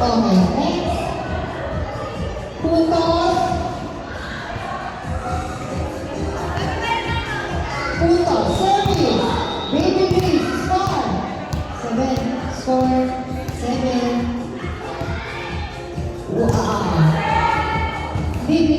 Okay, next. Putos. Putos. Service. Baby Grace. Score. 7. Score. 7. Wow. Baby.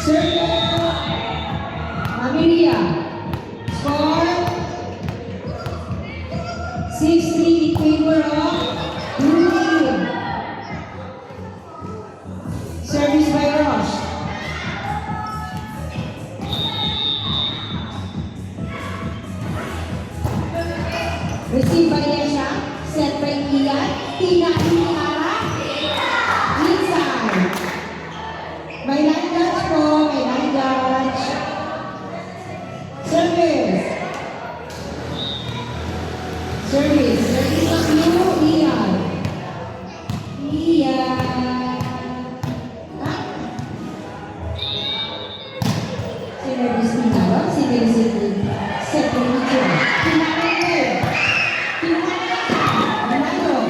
Circle. Amelia. Score. 6-3 in favor of blue team. Service by Roche. Receive by Yesha. Set by Ian. Tina Iniara. Inside. May line judge po. May line judge. Service. Service. Service of you, Ian. Ian. Ha? Service ni Naro. Service ni set by Ian. Tinanong. Tinanong. Tinanong.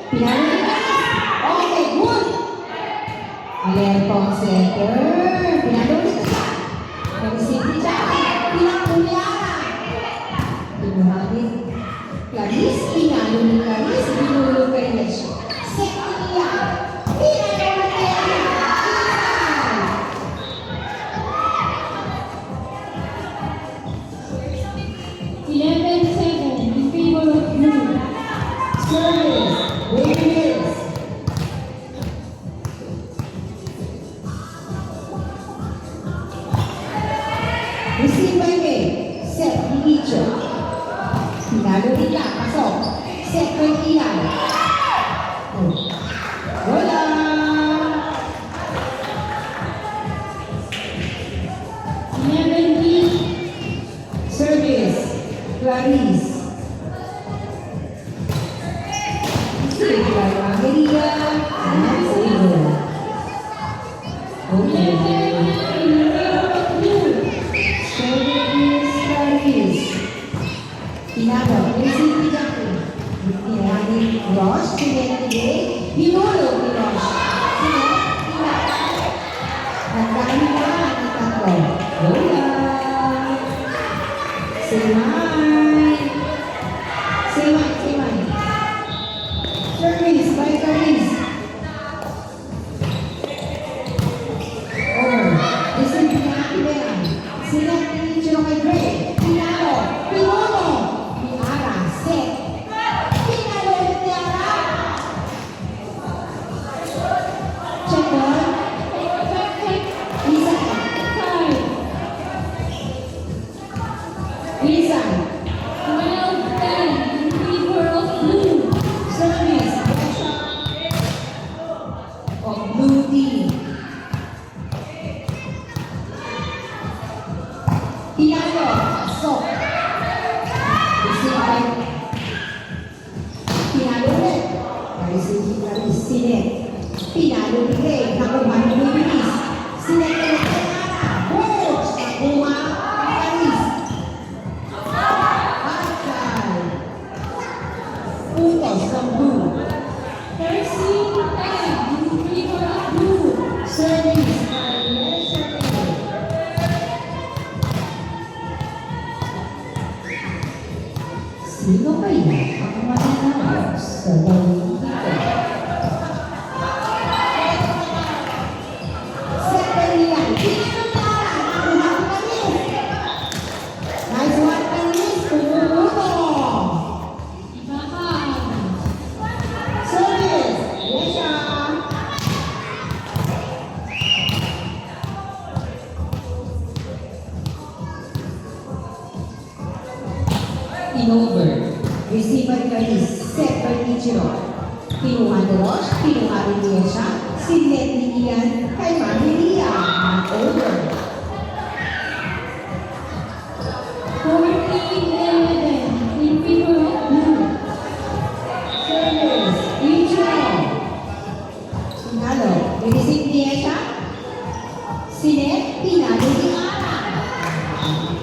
Pinalo ni Clarice. Okay, good. Alerto ang setter. Pinalo ni Tia. Nag-receive ni Jackie. Pinalo ni Ara. Pinuha ni Clarice. Pinalo ni Clarice. Pinulog kay Lesha. Set ni Tia. Pinalo ni Ara. 11-7 in favor of blue. Service. Reyes. Receive by May. Set ni Icho. Pinalo ni Tia. Pasok. Set by Ian. Oh. Wala. Service. Clarice. Save by Maria. And over. Okay. 11-9 in favor of blue. Service. Clarice. Pinalo. Receive ni Jackie. Pinali Rosh. Pinali. Pinulog ni Rosh. Nagdali na ang tatlo. Wala. Say hi. Say hi, say hi. Service by Clarice. Oh, listen to the Akibean. Sila tinitiro kay Gray. Pinalo. Pinuno. Ni Ara. Set. Pinalo ulit ni Ara. Check on. Lisa. 5. Lisa. 12-10 in favor of blue. Service. Of blue team. Pinalo. Pasok. Receive by Pinalo ulit. Receive ni Clarice. Sinet. Pinalo ni Gray. Nakuha ni Luis. Sinet ni Ara. Coach. Nakuha ni Clarice. Pascal. Putos ng blue. 13-10 in favor of blue. Service. Alicia. Sino kaya ang mananalo sa dalawang ito? Secretary, pinanong na! Nakuha ko Clarice! Nice one, Clarice! Pumuputo! Ibaka. Service! Alicia! Inover. Receive by Clarice. Set by Ichiro. Kinuha ni Rosh. Kinuha rin niya siya. Sinet ni Ian kay Maria. Over. 14-11 in favor of blue. Service. Ichiro. Pinalo. Receive niya siya. Sinet. Pinalo ni Ara.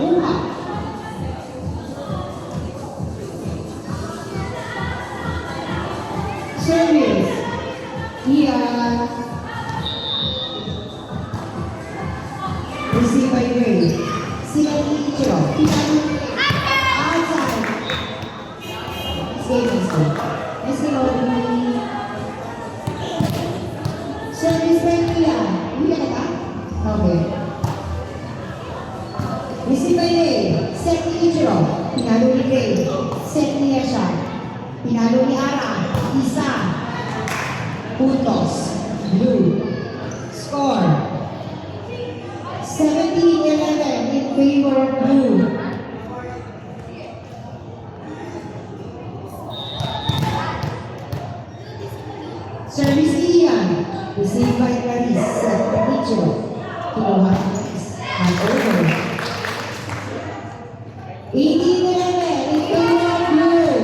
Uha. Service. Ian. Receive by Gray. Sinet ni Ichiro. Pinalo ni outside. Escape mistake. Escape. Service by Ian. Ian na ba? Okay. Receive by Gray. Set ni Ichiro. Pinalo ni Gray. Set niya siya. Pinalo ni Ara. Isa. Puntos. Blue. Score. 17-11 in favor of blue. Service Ian. Received by Clarice. Set by Ichiro. Kinuha ni Clarice. And over. 18-11 in favor of blue.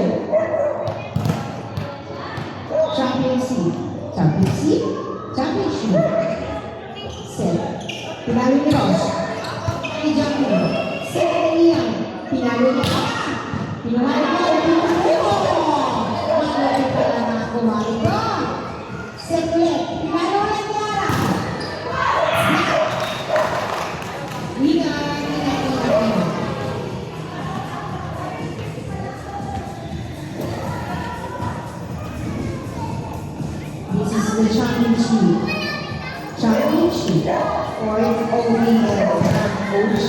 Championship. Championship. Championship. Set. Pinalo ni Rosh. Ni Jackie. Set ni Ian. Pinalo ni Ara. Pinuha ni Ara. Pinalo. Mas lagi pala na kumari This is the championship. Championship for OBL coach.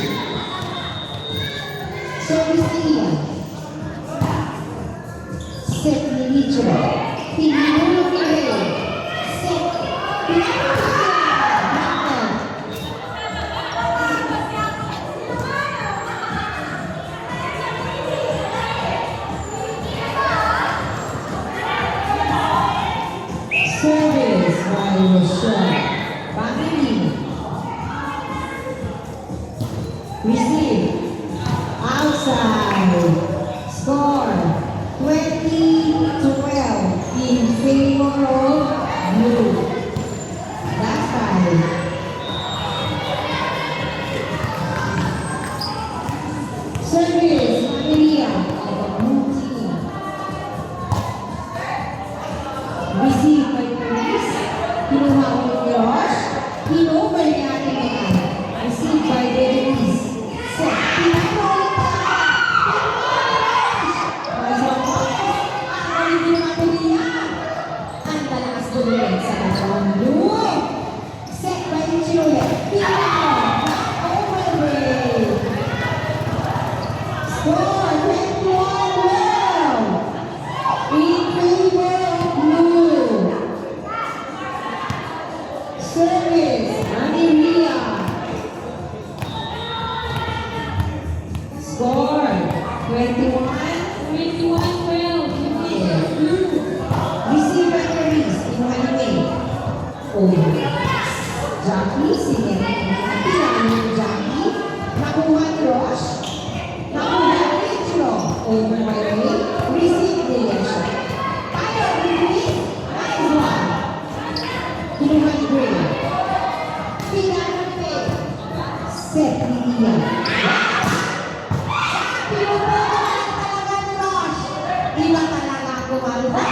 Service Ian. Set ni Mitchell. Pinulong ni Ray. Set. Pinulong ni Service by Rochelle. Family. Receive. Outside. Score. 20-12 in favor of blue. Last time. Service. Maria of the blue team. Receive by Chris. Kinuha ko ni Josh. Kinubay ni Ate Megan. Receive by Denise. Set. Pinatuloy pa. Nice one, Josh. Ang galing ni Ate Maria. Ang malakas dulit sa kanyang blue. Set by Juliet. Pinatuloy. Overbreak. Score 21-12. In favor of blue. Service, Maria. Score, 21. 21-12 in favor of blue. Receive by Clarice, kinuha ni May. Over. Jackie, sige. Pinano ni Jackie. Nakuha ni Rosh. Nakuha ni Rachel. Over by Ray. Receive ni Yesha. Tayo, Chris. Nice one. Kinuha ni Gray. Pinano ni May. Set ni Ian. Pinuha talaga ni Rosh. Iba talaga ang gumagawa.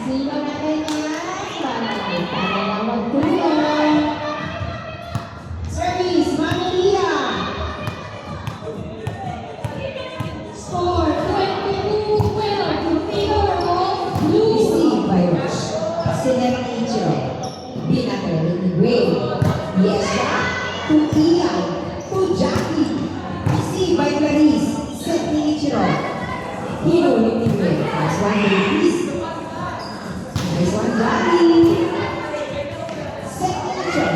Sino na ganyan? Pangalawang tulong. Service, Maria. Score 22-12 in favor of blue. Receive by Rush. Select Angel. Binater ni Gray. Yesha. To Ian. To Jackie. Receive by Clarice. Set ni Ichiro. Hero ni Gray. Nice one, Clarice. Nice one, Jackie. Set ni Ichiro.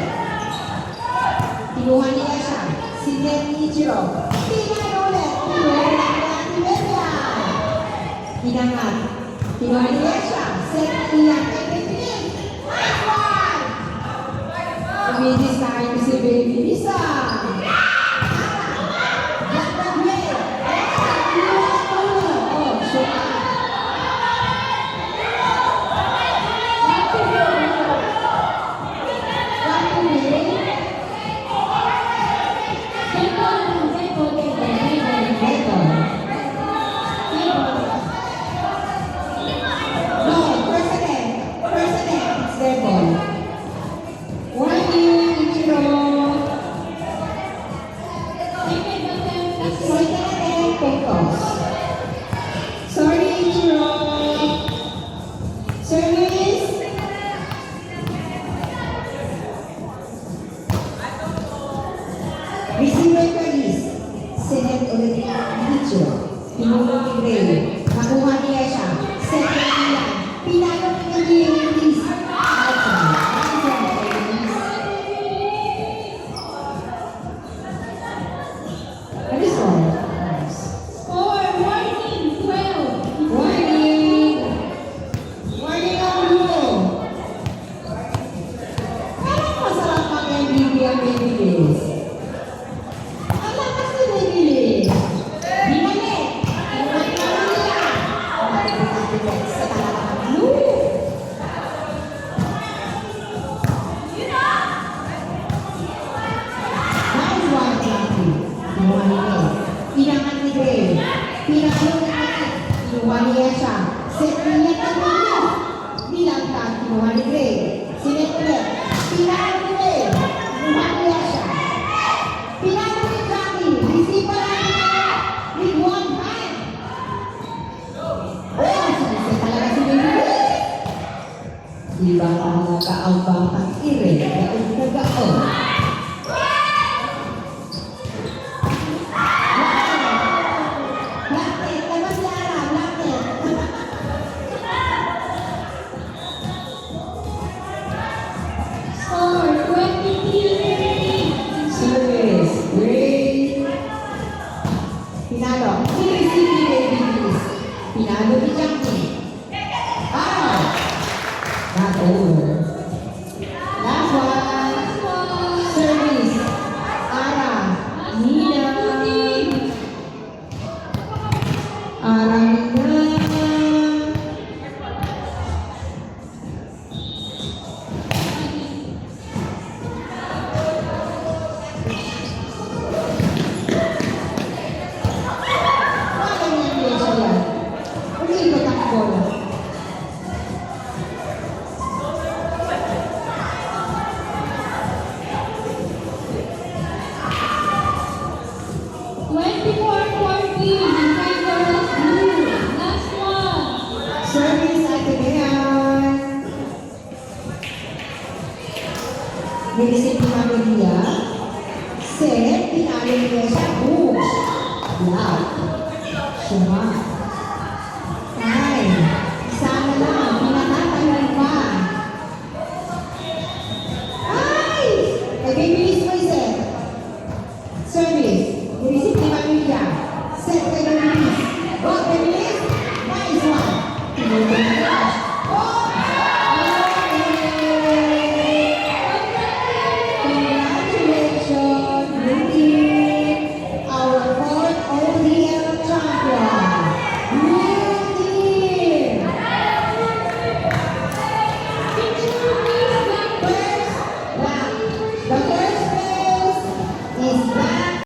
Kinuha niya siya. Sinet ni Ichiro. Pinano ulit. Kinuha niya ni Media. Pinangat. Kinuha niya siya. Set niya. Nice one! Umidis tayo si Baby Lisa. Black na Gray. Kinuha ko ulit. Oh, shoot. Sorry, Ichiro. Service. Receiver Paris. Senet ulit ni Ichiro. Pinulong ni Gray. Nakuha niya siya. Set ni Ian. Pinalo ni Elise. What is wrong? Score 14-12. Warning! Warning ang blue! Parang masarap mag-MVP ang Baby Liz. Ang lakas ni Baby Liz. Binalik! Kinuha ni Maria. Ang sa talagang blue. Nice one, Jackie. Kinuha ni May. Pinangat ni Gray. Pinalo ni Ate. Kinuha niya siya. Set niya ka niya. Bilangkan. Kinuha ni Gray. Sinet ulit. Pinalo ni Gray. Kinuha niya siya. Pinalo ni Jackie. Receive pa lang niya. kaambang ang ire na ugagaon. Lakit, labas Yara, lakit. Score 23. Service, great. Pinalo, City Babies. Pinalo ni Jackie. Ah! Not over. Last one. Service. Ara. Nina. Ara Nina. Ano yung piyesa yan? Umikot ang bola. In favor of blue. Last one. Service at Atenean. Nilisip ni Maria. Set, pinalo niya siya. Boom! Black. Suma. Ay, sana lang. Pinatatayon pa. Ay! Ay, bibilis mo yung set. Service. Nilisip ni Maria. Set, kay bibilis. Go, bibilis. Nice one. Tinutuloy.